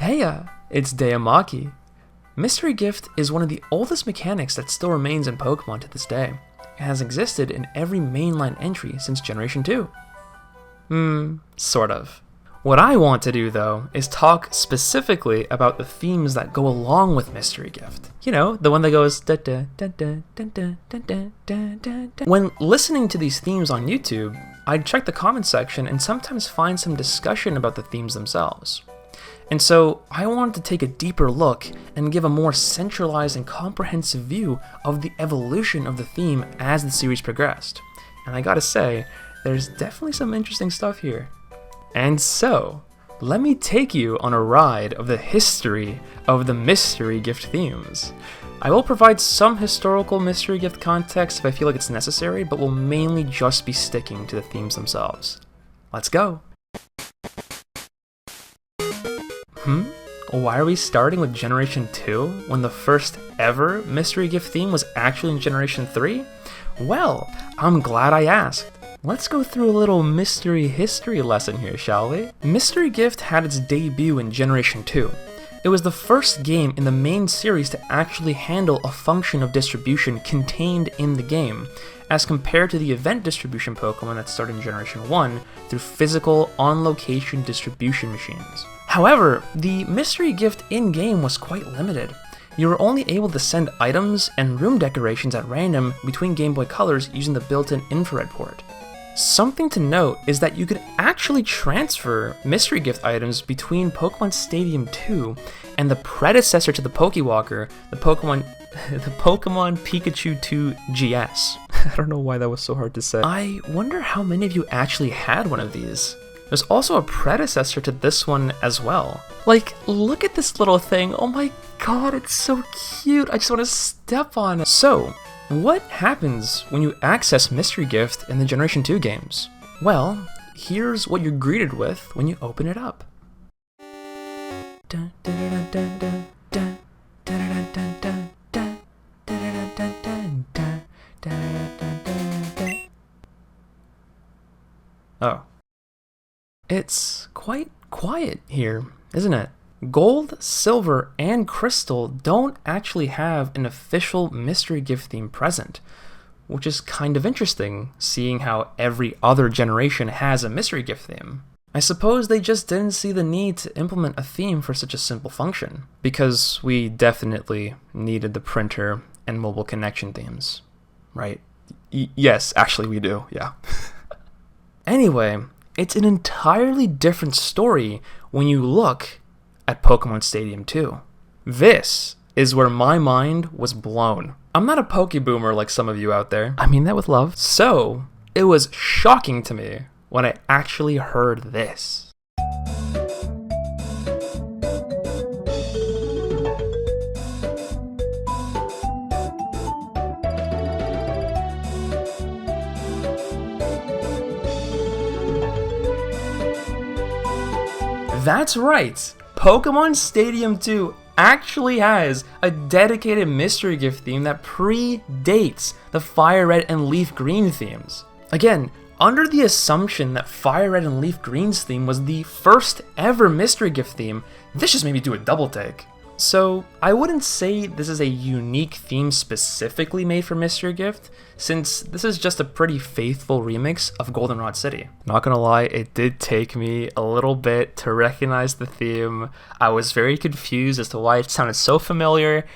Heya, it's Dayamaki. Mystery Gift is one of the oldest mechanics that still remains in Pokemon to this day. It has existed in every mainline entry since Generation 2. Sort of. What I want to do, though, is talk specifically about the themes that go along with Mystery Gift. You know, the one that goes da da da da da da da da da da. When listening to these themes on YouTube, I'd check the comment section and sometimes find some discussion about the themes themselves. And so I wanted to take a deeper look and give a more centralized and comprehensive view of the evolution of the theme as the series progressed. And I gotta say, there's definitely some interesting stuff here. And so, let me take you on a ride of the history of the Mystery Gift themes. I will provide some historical Mystery Gift context if I feel like it's necessary, but will mainly just be sticking to the themes themselves. Let's go! Why are we starting with Generation 2 when the first ever Mystery Gift theme was actually in Generation 3? Well, I'm glad I asked. Let's go through a little mystery history lesson here, shall we? Mystery Gift had its debut in Generation 2. It was the first game in the main series to actually handle a function of distribution contained in the game, as compared to the event distribution Pokemon that started in Generation 1 through physical, on-location distribution machines. However, the Mystery Gift in-game was quite limited. You were only able to send items and room decorations at random between Game Boy Colors using the built-in infrared port. Something to note is that you could actually transfer Mystery Gift items between Pokemon Stadium 2 and the predecessor to the Pokewalker, the Pokemon Pikachu 2 GS. I don't know why that was so hard to say. I wonder how many of you actually had one of these. There's also a predecessor to this one as well. Like, look at this little thing. Oh my god, it's so cute. I just want to step on it. So, what happens when you access Mystery Gift in the Generation 2 games? Well, here's what you're greeted with when you open it up. Oh. It's quite quiet here, isn't it? Gold, Silver, and Crystal don't actually have an official Mystery Gift theme present, which is kind of interesting, seeing how every other generation has a Mystery Gift theme. I suppose they just didn't see the need to implement a theme for such a simple function, because we definitely needed the printer and mobile connection themes, right? Yes, actually we do, yeah. Anyway, it's an entirely different story when you look at Pokemon Stadium 2. This is where my mind was blown. I'm not a Pokeboomer like some of you out there. I mean that with love. So, it was shocking to me when I actually heard this. That's right! Pokemon Stadium 2 actually has a dedicated Mystery Gift theme that predates the Fire Red and Leaf Green themes. Again, under the assumption that Fire Red and Leaf Green's theme was the first ever Mystery Gift theme, this just made me do a double take. So, I wouldn't say this is a unique theme specifically made for Mystery Gift, since this is just a pretty faithful remix of Goldenrod City. Not gonna lie, it did take me a little bit to recognize the theme. I was very confused as to why it sounded so familiar.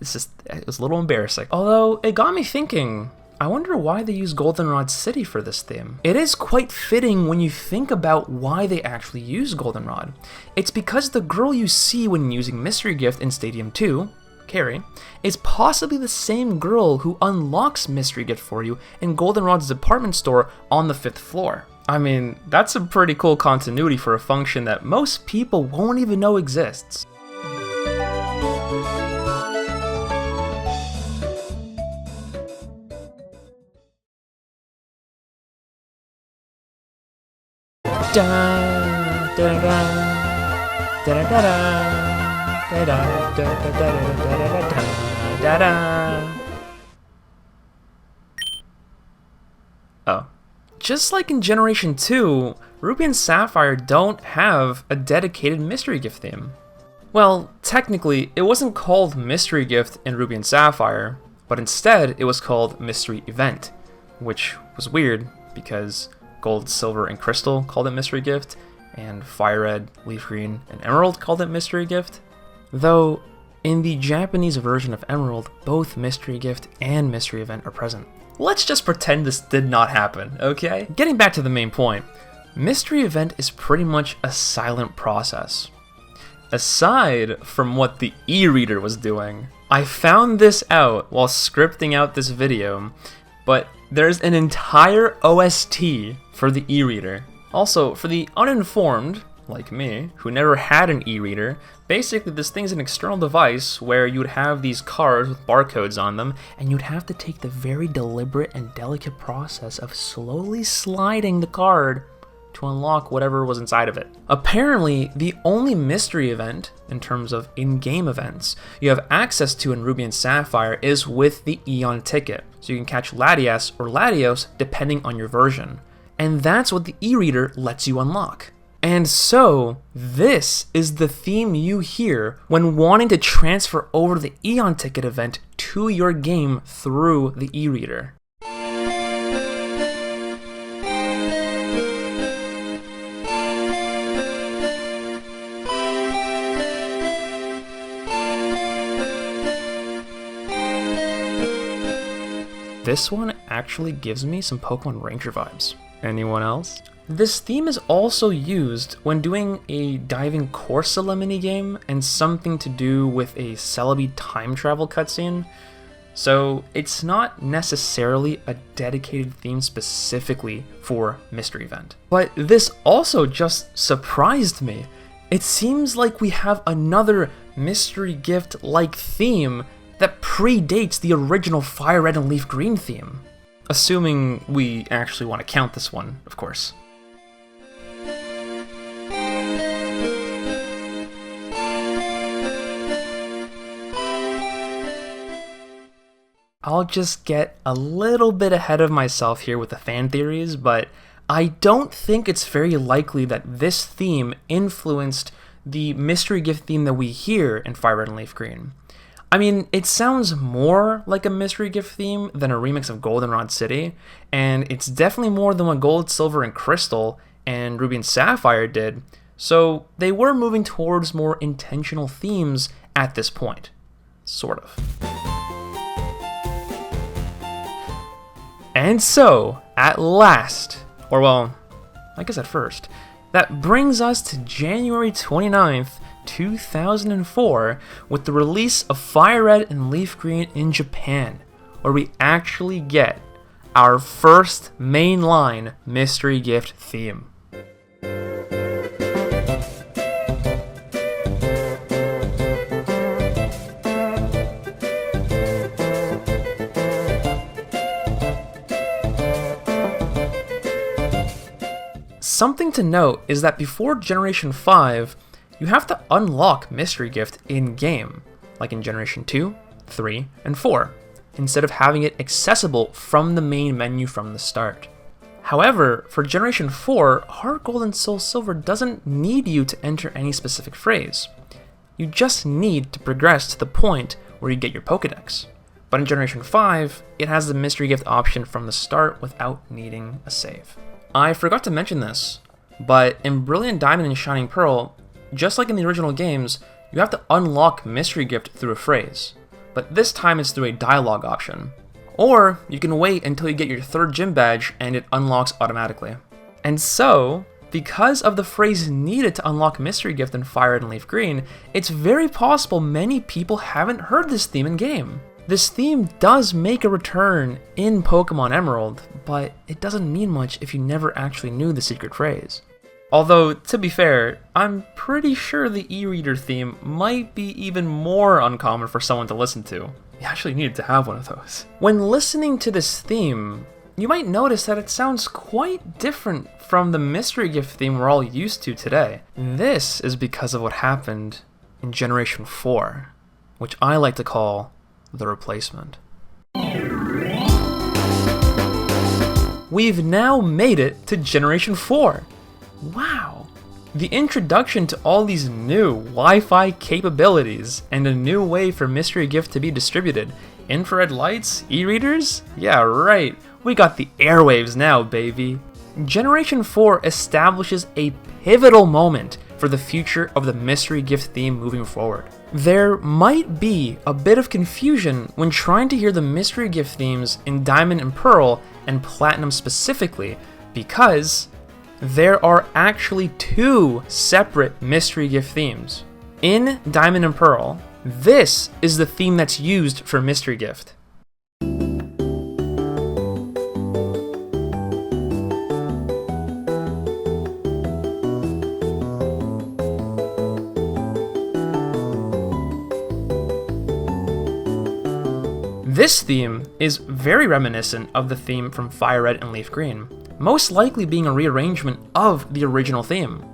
It was a little embarrassing. Although, it got me thinking, I wonder why they use Goldenrod City for this theme. It is quite fitting when you think about why they actually use Goldenrod. It's because the girl you see when using Mystery Gift in Stadium 2, Carrie, is possibly the same girl who unlocks Mystery Gift for you in Goldenrod's department store on the 5th floor. I mean, that's a pretty cool continuity for a function that most people won't even know exists. Oh. Just like in Generation 2, Ruby and Sapphire don't have a dedicated mystery gift theme. Well, technically, it wasn't called Mystery Gift in Ruby and Sapphire, but instead it was called Mystery Event, which was weird because Gold, Silver, and Crystal called it Mystery Gift, and Fire Red, Leaf Green, and Emerald called it Mystery Gift. Though, in the Japanese version of Emerald, both Mystery Gift and Mystery Event are present. Let's just pretend this did not happen, okay? Getting back to the main point, Mystery Event is pretty much a silent process. Aside from what the e-reader was doing, I found this out while scripting out this video, but there's an entire OST for the e-reader. Also, for the uninformed, like me, who never had an e-reader, basically this thing's an external device where you would have these cards with barcodes on them, and you'd have to take the very deliberate and delicate process of slowly sliding the card to unlock whatever was inside of it. Apparently, the only mystery event, in terms of in-game events, you have access to in Ruby and Sapphire is with the Eon ticket, so you can catch Latias or Latios depending on your version. And that's what the e-reader lets you unlock. And so, this is the theme you hear when wanting to transfer over the Eon ticket event to your game through the e-reader. This one actually gives me some Pokemon Ranger vibes. Anyone else? This theme is also used when doing a diving Corsola minigame and something to do with a Celebi time travel cutscene. So it's not necessarily a dedicated theme specifically for Mystery Event. But this also just surprised me. It seems like we have another Mystery Gift-like theme that predates the original Fire Red and Leaf Green theme. Assuming we actually want to count this one, of course. I'll just get a little bit ahead of myself here with the fan theories, but I don't think it's very likely that this theme influenced the Mystery Gift theme that we hear in Fire Red and Leaf Green. I mean, it sounds more like a Mystery Gift theme than a remix of Goldenrod City, and it's definitely more than what Gold, Silver, and Crystal and Ruby and Sapphire did, so they were moving towards more intentional themes at this point. Sort of. And so, at last, or well, I guess at first, that brings us to January 29th, 2004, with the release of Fire Red and Leaf Green in Japan, where we actually get our first mainline Mystery Gift theme. Something to note is that before Generation 5, you have to unlock Mystery Gift in-game, like in Generation 2, 3, and 4, instead of having it accessible from the main menu from the start. However, for Generation 4, Heart Gold and Soul Silver doesn't need you to enter any specific phrase. You just need to progress to the point where you get your Pokédex. But in Generation 5, it has the Mystery Gift option from the start without needing a save. I forgot to mention this, but in Brilliant Diamond and Shining Pearl, just like in the original games, you have to unlock Mystery Gift through a phrase, but this time it's through a dialogue option. Or you can wait until you get your 3rd gym badge and it unlocks automatically. And so, because of the phrase needed to unlock Mystery Gift in Fire Red and Leaf Green, it's very possible many people haven't heard this theme in game. This theme does make a return in Pokemon Emerald, but it doesn't mean much if you never actually knew the secret phrase. Although, to be fair, I'm pretty sure the e-reader theme might be even more uncommon for someone to listen to. You actually needed to have one of those. When listening to this theme, you might notice that it sounds quite different from the Mystery Gift theme we're all used to today. This is because of what happened in Generation 4, which I like to call the replacement. We've now made it to Generation 4. Wow! The introduction to all these new Wi-Fi capabilities and a new way for Mystery Gift to be distributed. Infrared lights? E-readers? Yeah, right. We got the airwaves now, baby. Generation 4 establishes a pivotal moment for the future of the Mystery Gift theme moving forward. There might be a bit of confusion when trying to hear the Mystery Gift themes in Diamond and Pearl and Platinum specifically, because there are actually two separate Mystery Gift themes. In Diamond and Pearl, this is the theme that's used for Mystery Gift. This theme is very reminiscent of the theme from Fire Red and Leaf Green, most likely being a rearrangement of the original theme.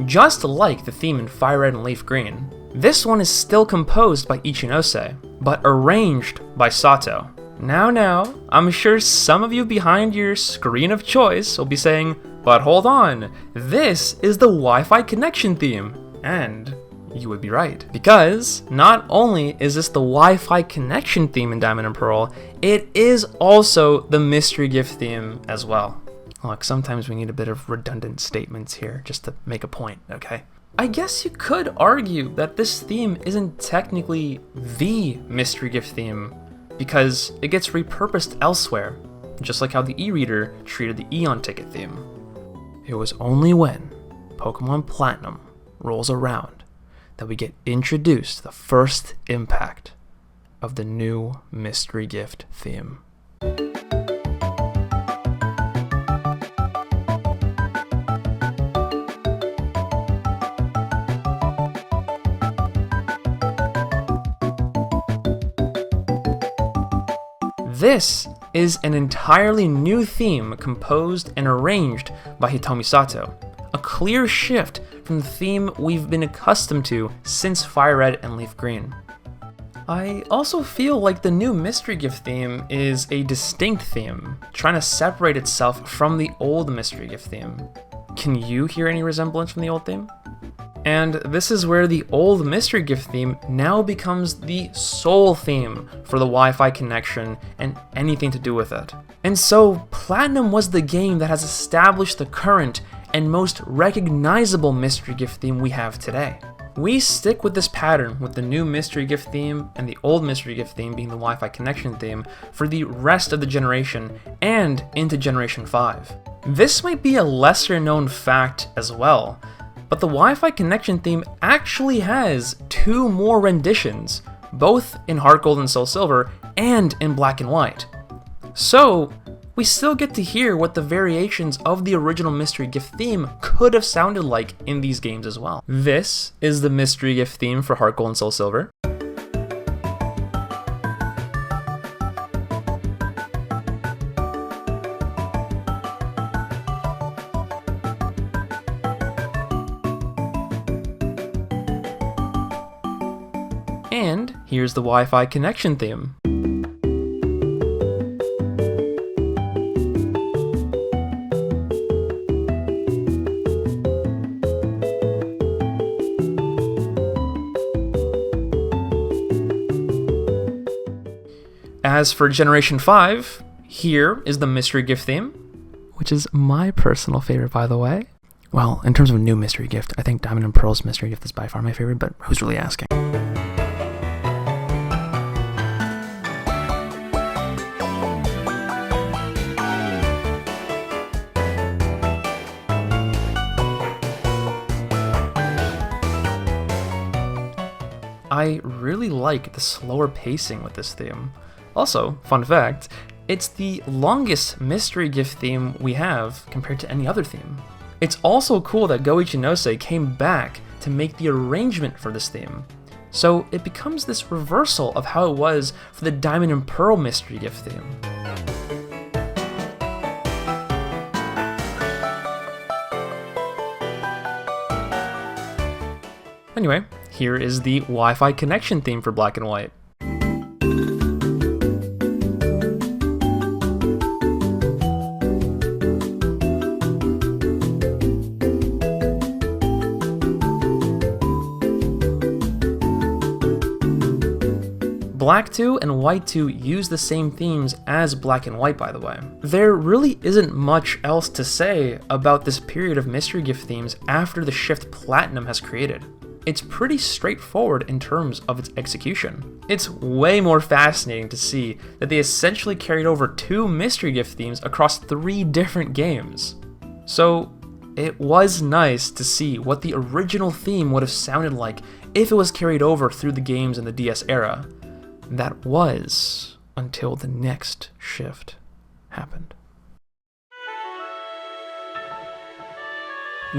Just like the theme in Fire Red and Leaf Green, this one is still composed by Ichinose, but arranged by Sato. Now, I'm sure some of you behind your screen of choice will be saying, but hold on, this is the Wi-Fi connection theme, and you would be right, because not only is this the Wi-Fi connection theme in Diamond and Pearl, it is also the Mystery Gift theme as well. Look, sometimes we need a bit of redundant statements here just to make a point, okay? I guess you could argue that this theme isn't technically the Mystery Gift theme, because it gets repurposed elsewhere, just like how the e-reader treated the Eon Ticket theme. It was only when Pokemon Platinum rolls around that we get introduced to the first impact of the new Mystery Gift theme. This is an entirely new theme composed and arranged by Hitomi Sato, a clear shift from the theme we've been accustomed to since Fire Red and Leaf Green. I also feel like the new Mystery Gift theme is a distinct theme, trying to separate itself from the old Mystery Gift theme. Can you hear any resemblance from the old theme? And this is where the old Mystery Gift theme now becomes the sole theme for the Wi-Fi connection and anything to do with it. And so Platinum was the game that has established the current and most recognizable Mystery Gift theme we have today. We stick with this pattern with the new Mystery Gift theme and the old Mystery Gift theme being the Wi-Fi connection theme for the rest of the generation and into Generation 5. This might be a lesser known fact as well, but the Wi-Fi connection theme actually has two more renditions, both in Heart Gold and Soul Silver and in Black and White. So we still get to hear what the variations of the original Mystery Gift theme could have sounded like in these games as well. This is the Mystery Gift theme for Heart Gold and Soul Silver. And here's the Wi-Fi connection theme. As for Generation 5, here is the Mystery Gift theme, which is my personal favorite, by the way. Well, in terms of new Mystery Gift, I think Diamond and Pearl's Mystery Gift is by far my favorite, but who's really asking? I really like the slower pacing with this theme. Also, fun fact, it's the longest Mystery Gift theme we have compared to any other theme. It's also cool that Go Ichinose came back to make the arrangement for this theme. So it becomes this reversal of how it was for the Diamond and Pearl Mystery Gift theme. Anyway, here is the Wi-Fi connection theme for Black and White. Black 2 and White 2 use the same themes as Black and White, by the way. There really isn't much else to say about this period of mystery gift themes after the shift Platinum has created. It's pretty straightforward in terms of its execution. It's way more fascinating to see that they essentially carried over 2 mystery gift themes across 3 different games. So it was nice to see what the original theme would have sounded like if it was carried over through the games in the DS era. That was until the next shift happened.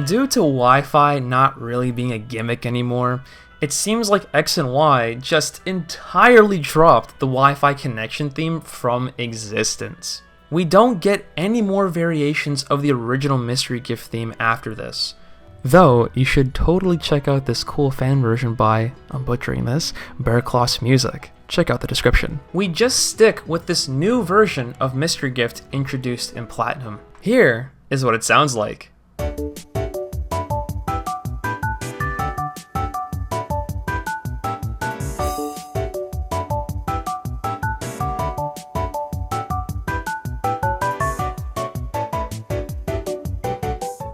Due to Wi-Fi not really being a gimmick anymore, it seems like X and Y just entirely dropped the Wi-Fi connection theme from existence. We don't get any more variations of the original mystery gift theme after this. Though, you should totally check out this cool fan version by, I'm butchering this, Bearclaws Music. Check out the description. We just stick with this new version of Mystery Gift introduced in Platinum. Here is what it sounds like.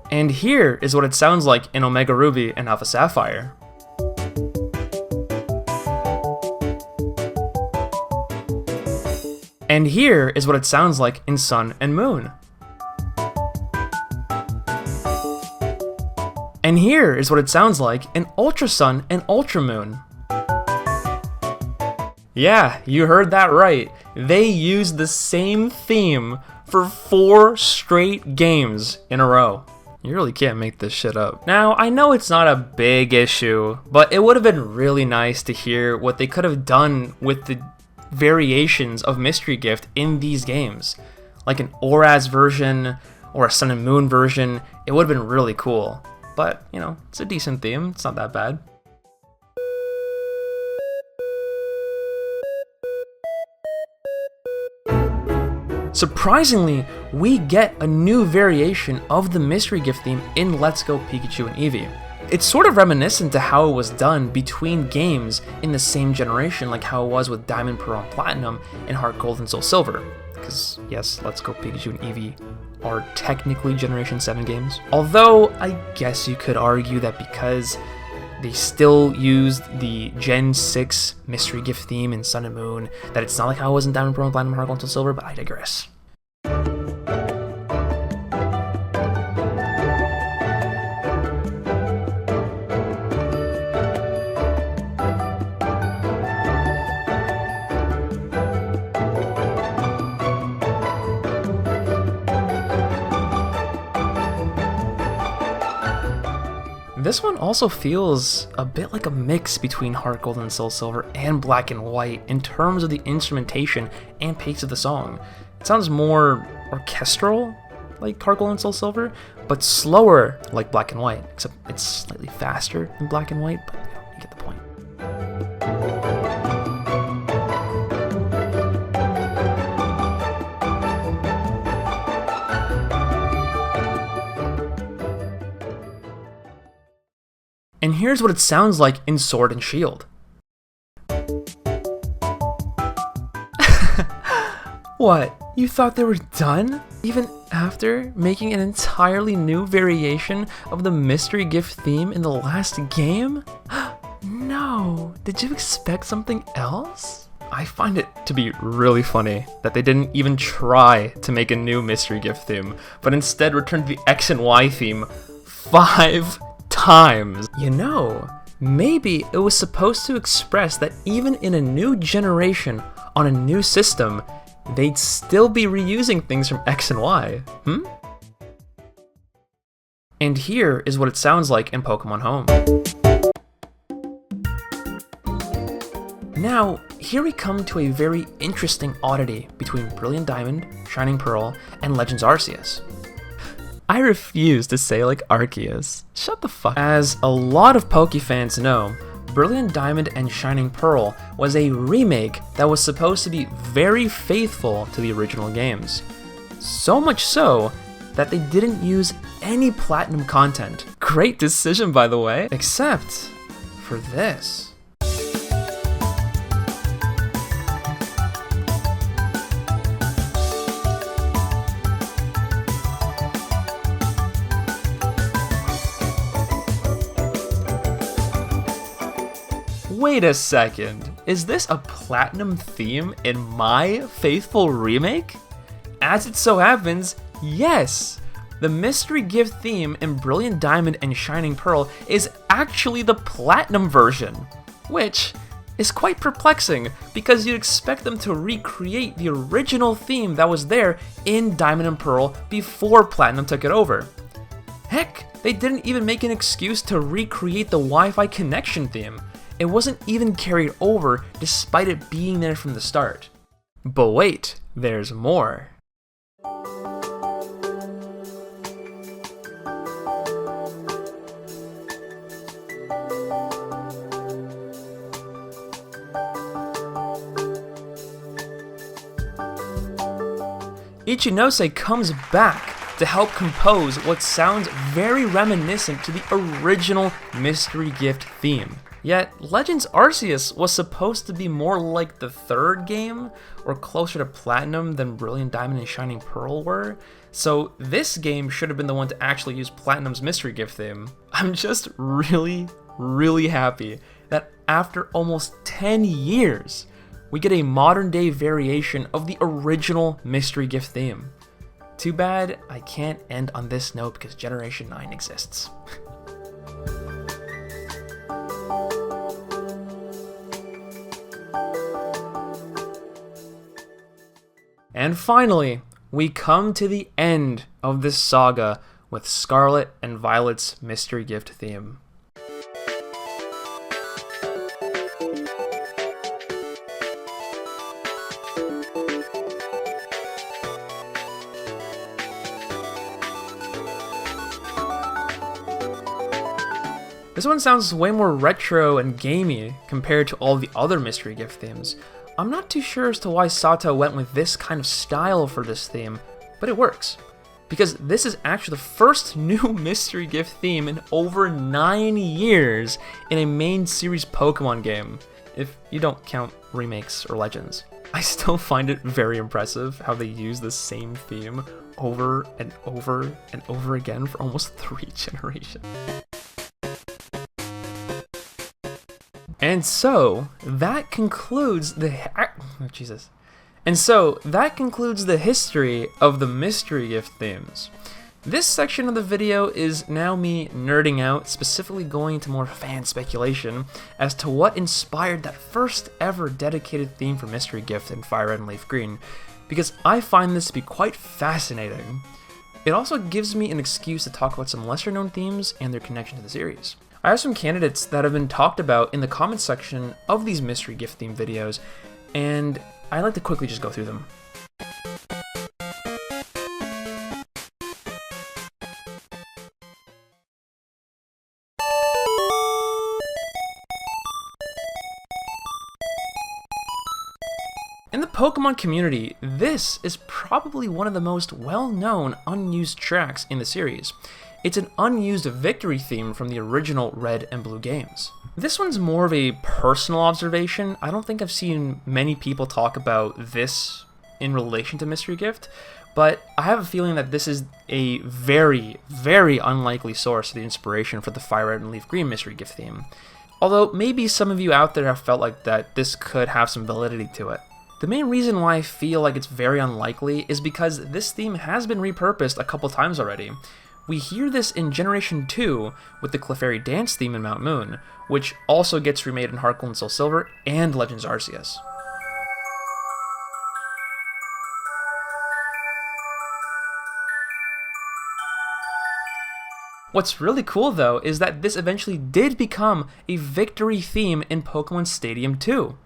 And here is what it sounds like in Omega Ruby and Alpha Sapphire. And here is what it sounds like in Sun and Moon. And here is what it sounds like in Ultra Sun and Ultra Moon. Yeah, you heard that right. They used the same theme for 4 straight games in a row. You really can't make this shit up. Now, I know it's not a big issue, but it would have been really nice to hear what they could have done with the variations of Mystery Gift in these games. Like an Oraz version or a Sun and Moon version, it would have been really cool. But, you know, it's a decent theme, it's not that bad. Surprisingly, we get a new variation of the Mystery Gift theme in Let's Go Pikachu and Eevee. It's sort of reminiscent to how it was done between games in the same generation, like how it was with Diamond, Pearl, and Platinum and Heart Gold and Soul Silver. Because yes, Let's Go Pikachu and Eevee are technically Generation 7 games. Although, I guess you could argue that because they still used the Gen 6 Mystery Gift theme in Sun and Moon, that it's not like how it was in Diamond, Pearl, and Platinum, Heart Gold, and Soul Silver, but I digress. This one also feels a bit like a mix between Heart Gold and Soul Silver and Black and White in terms of the instrumentation and pace of the song. It sounds more orchestral like Heart Gold and Soul Silver, but slower like Black and White, except it's slightly faster than Black and White, but you know, you get the point. And here's what it sounds like in Sword and Shield. What? You thought they were done? Even after making an entirely new variation of the Mystery Gift theme in the last game? No, did you expect something else? I find it to be really funny that they didn't even try to make a new Mystery Gift theme, but instead returned the X and Y theme 5 times. You know, maybe it was supposed to express that even in a new generation on a new system, they'd still be reusing things from X and Y, And here is what it sounds like in Pokémon Home. Now, here we come to a very interesting oddity between Brilliant Diamond, Shining Pearl, and Legends Arceus. I refuse to say like Arceus. Shut the fuck up. As a lot of Poke fans know, Brilliant Diamond and Shining Pearl was a remake that was supposed to be very faithful to the original games. So much so that they didn't use any Platinum content. Great decision, by the way, except for this. Wait a second, is this a platinum theme in my faithful remake? As it so happens, yes! The mystery gift theme in Brilliant Diamond and Shining Pearl is actually the platinum version, which is quite perplexing because you'd expect them to recreate the original theme that was there in Diamond and Pearl before Platinum took it over. Heck, they didn't even make an excuse to recreate the Wi-Fi connection theme. It wasn't even carried over despite it being there from the start. But wait, there's more. Ichinose comes back to help compose what sounds very reminiscent to the original Mystery Gift theme. Yet, Legends Arceus was supposed to be more like the third game, or closer to Platinum than Brilliant Diamond and Shining Pearl were, so this game should have been the one to actually use Platinum's Mystery Gift theme. I'm just really happy that after almost 10 years, we get a modern day variation of the original Mystery Gift theme. Too bad I can't end on this note because Generation 9 exists. And finally, we come to the end of this saga with Scarlet and Violet's Mystery Gift theme. This one sounds way more retro and gamey compared to all the other Mystery Gift themes. I'm not too sure as to why Sato went with this kind of style for this theme, but it works. Because this is actually the first new Mystery Gift theme in over 9 years in a main series Pokemon game, if you don't count remakes or Legends. I still find it very impressive how they use the same theme over and over and over again for almost 3 generations. And so that concludes the history of the Mystery Gift themes. This section of the video is now me nerding out, specifically going into more fan speculation as to what inspired that first ever dedicated theme for Mystery Gift in Fire Red and Leaf Green, because I find this to be quite fascinating. It also gives me an excuse to talk about some lesser known themes and their connection to the series. I have some candidates that have been talked about in the comments section of these Mystery Gift theme videos, and I'd like to quickly just go through them. In the Pokemon community, this is probably one of the most well-known unused tracks in the series. It's an unused victory theme from the original Red and Blue games. This one's more of a personal observation. I don't think I've seen many people talk about this in relation to Mystery Gift, but I have a feeling that this is a very unlikely source of the inspiration for the Fire Red and Leaf Green Mystery Gift theme. Although maybe some of you out there have felt like that this could have some validity to it. The main reason why I feel like it's very unlikely is because this theme has been repurposed a couple times already. We hear this in Generation 2 with the Clefairy Dance theme in Mount Moon, which also gets remade in Heart Gold and Soul Silver and Legends Arceus. What's really cool though is that this eventually did become a victory theme in Pokemon Stadium 2.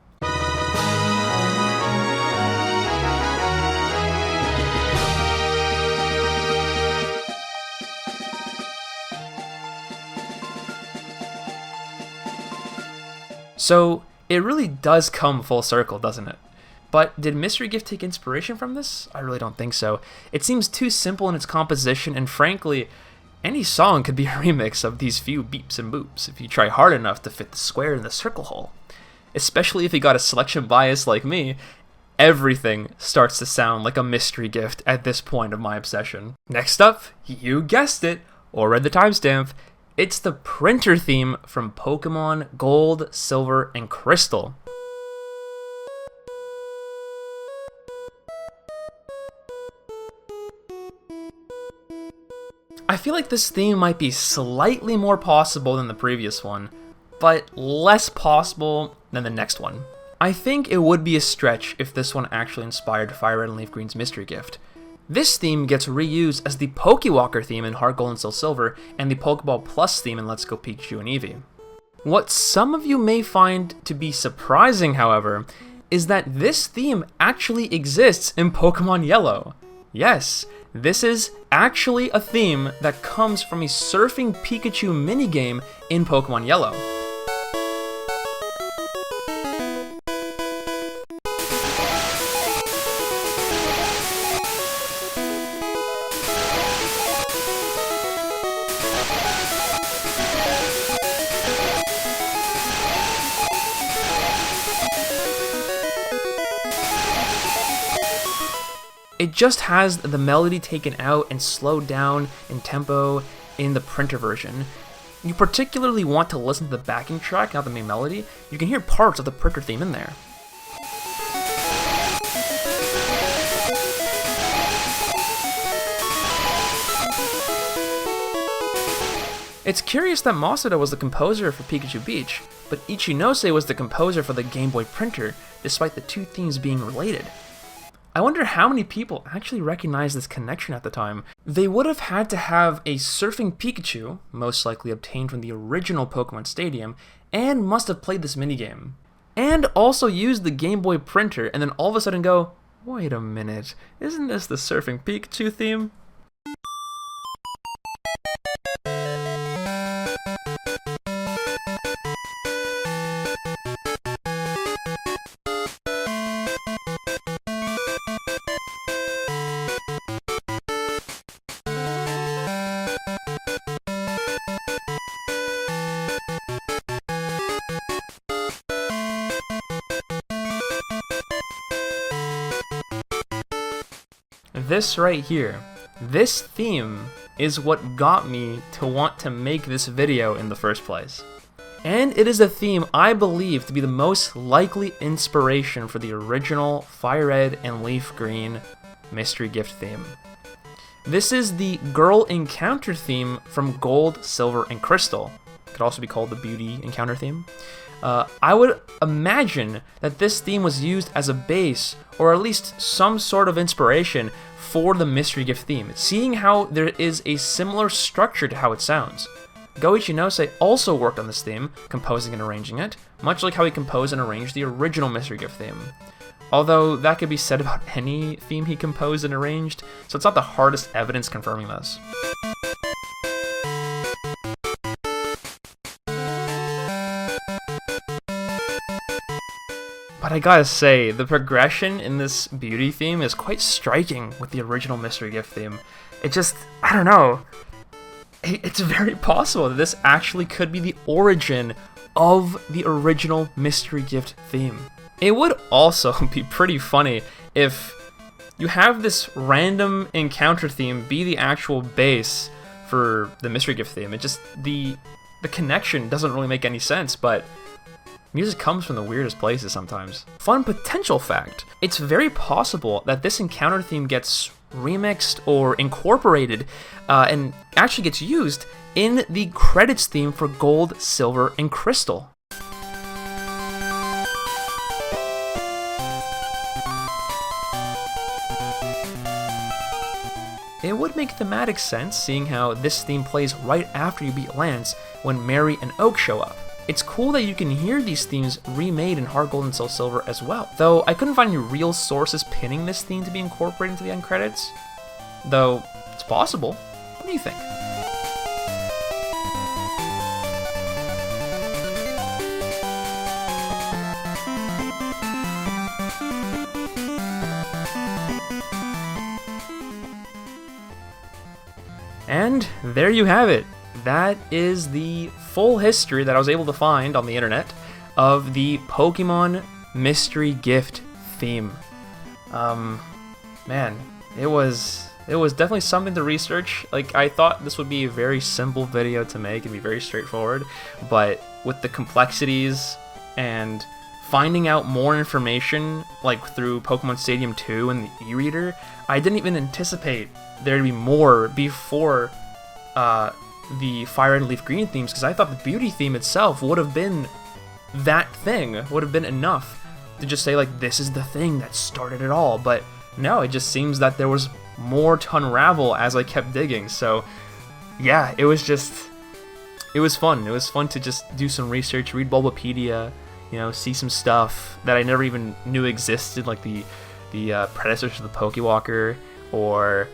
So it really does come full circle, doesn't it? But did Mystery Gift take inspiration from this? I really don't think so. It seems too simple in its composition, and frankly, any song could be a remix of these few beeps and boops if you try hard enough to fit the square in the circle hole. Especially if you got a selection bias like me, everything starts to sound like a Mystery Gift at this point of my obsession. Next up, you guessed it, or read the timestamp, It's the printer theme from Pokémon Gold, Silver, and Crystal. I feel like this theme might be slightly more possible than the previous one, but less possible than the next one. I think it would be a stretch if this one actually inspired Fire Red and Leaf Green's Mystery Gift. This theme gets reused as the Pokewalker theme in Heart Gold and Soul Silver, and the Pokeball Plus theme in Let's Go Pikachu and Eevee. What some of you may find to be surprising, however, is that this theme actually exists in Pokemon Yellow. Yes, this is actually a theme that comes from a Surfing Pikachu minigame in Pokemon Yellow. It just has the melody taken out and slowed down in tempo in the printer version. You particularly want to listen to the backing track, not the main melody. You can hear parts of the printer theme in there. It's curious that Masuda was the composer for Pikachu Beach, but Ichinose was the composer for the Game Boy printer, despite the two themes being related. I wonder how many people actually recognized this connection at the time. They would have had to have a Surfing Pikachu, most likely obtained from the original Pokemon Stadium, and must have played this minigame. And also used the Game Boy printer, and then all of a sudden go, wait a minute, isn't this the Surfing Pikachu theme? This right here, this theme is what got me to want to make this video in the first place. And it is a theme I believe to be the most likely inspiration for the original Fire Red and Leaf Green Mystery Gift theme. This is the Girl Encounter theme from Gold, Silver, and Crystal. It could also be called the Beauty Encounter theme. I would imagine that this theme was used as a base, or at least some sort of inspiration for the Mystery Gift theme, seeing how there is a similar structure to how it sounds. Go Ichinose also worked on this theme, composing and arranging it, much like how he composed and arranged the original Mystery Gift theme. Although that could be said about any theme he composed and arranged, so it's not the hardest evidence confirming this. But I gotta say, the progression in this beauty theme is quite striking with the original Mystery Gift theme. It just, I don't know, it's very possible that this actually could be the origin of the original Mystery Gift theme. It would also be pretty funny if you have this random encounter theme be the actual base for the Mystery Gift theme. It just, the connection doesn't really make any sense, but music comes from the weirdest places sometimes. Fun potential fact, it's very possible that this encounter theme gets remixed or incorporated and actually gets used in the credits theme for Gold, Silver, and Crystal. It would make thematic sense, seeing how this theme plays right after you beat Lance when Mary and Oak show up. It's cool that you can hear these themes remade in Heart Gold and Soul Silver as well, though I couldn't find any real sources pinning this theme to be incorporated into the end credits. Though, it's possible. What do you think? And there you have it. That is the full history that I was able to find on the internet of the Pokemon Mystery Gift theme. Man, it was it was definitely something to research. Like, I thought this would be a very simple video to make and be very straightforward, but with the complexities and finding out more information, like through Pokemon Stadium 2 and the e-reader, I didn't even anticipate there to be more before the Fire Red and Leaf Green themes, because I thought the beauty theme itself would have been that thing, would have been enough to just say, like, this is the thing that started it all. But no, it just seems that there was more to unravel as I kept digging. So yeah, it was fun. It was fun to just do some research, read Bulbapedia, you know, see some stuff that I never even knew existed, like the predecessors to the Pokewalker, or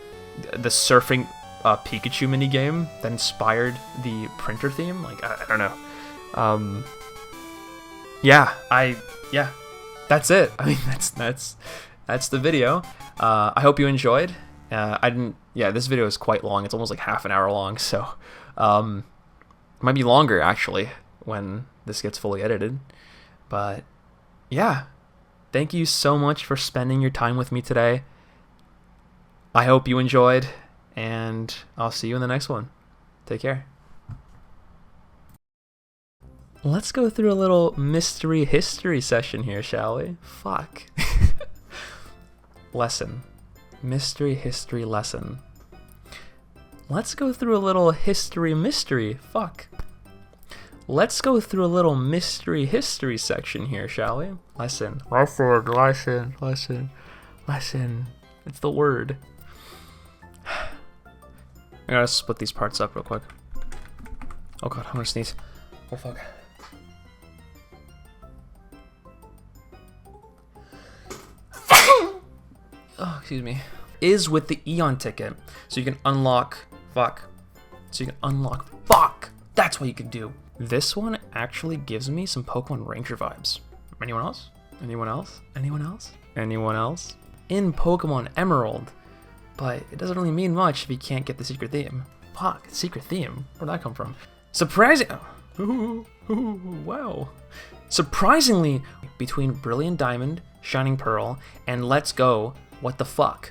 the surfing Pikachu minigame that inspired the printer theme. Like, I don't know. Yeah, that's it. I mean, that's the video. I hope you enjoyed. This video is quite long. It's almost like half an hour long, so it might be longer actually when this gets fully edited. But yeah, thank you so much for spending your time with me today. I hope you enjoyed, and I'll see you in the next one. Take care. Let's go through a little mystery history session here, shall we? Fuck. Lesson. Mystery history lesson. Let's go through a little history mystery. Fuck. Let's go through a little mystery history section here, shall we? Lesson. Lesson. It's the word. I gotta split these parts up real quick. Oh god, I'm gonna sneeze. Oh fuck. Oh, excuse me. Is with the Eon ticket. So you can unlock... Fuck. That's what you can do. This one actually gives me some Pokemon Ranger vibes. Anyone else? In Pokemon Emerald. But it doesn't really mean much if you can't get the secret theme. Fuck, secret theme? Where'd that come from? Wow. Surprisingly, between Brilliant Diamond, Shining Pearl, and Let's Go, what the fuck?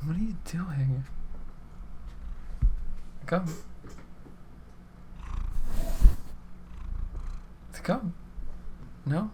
What are you doing? Come. Come. No?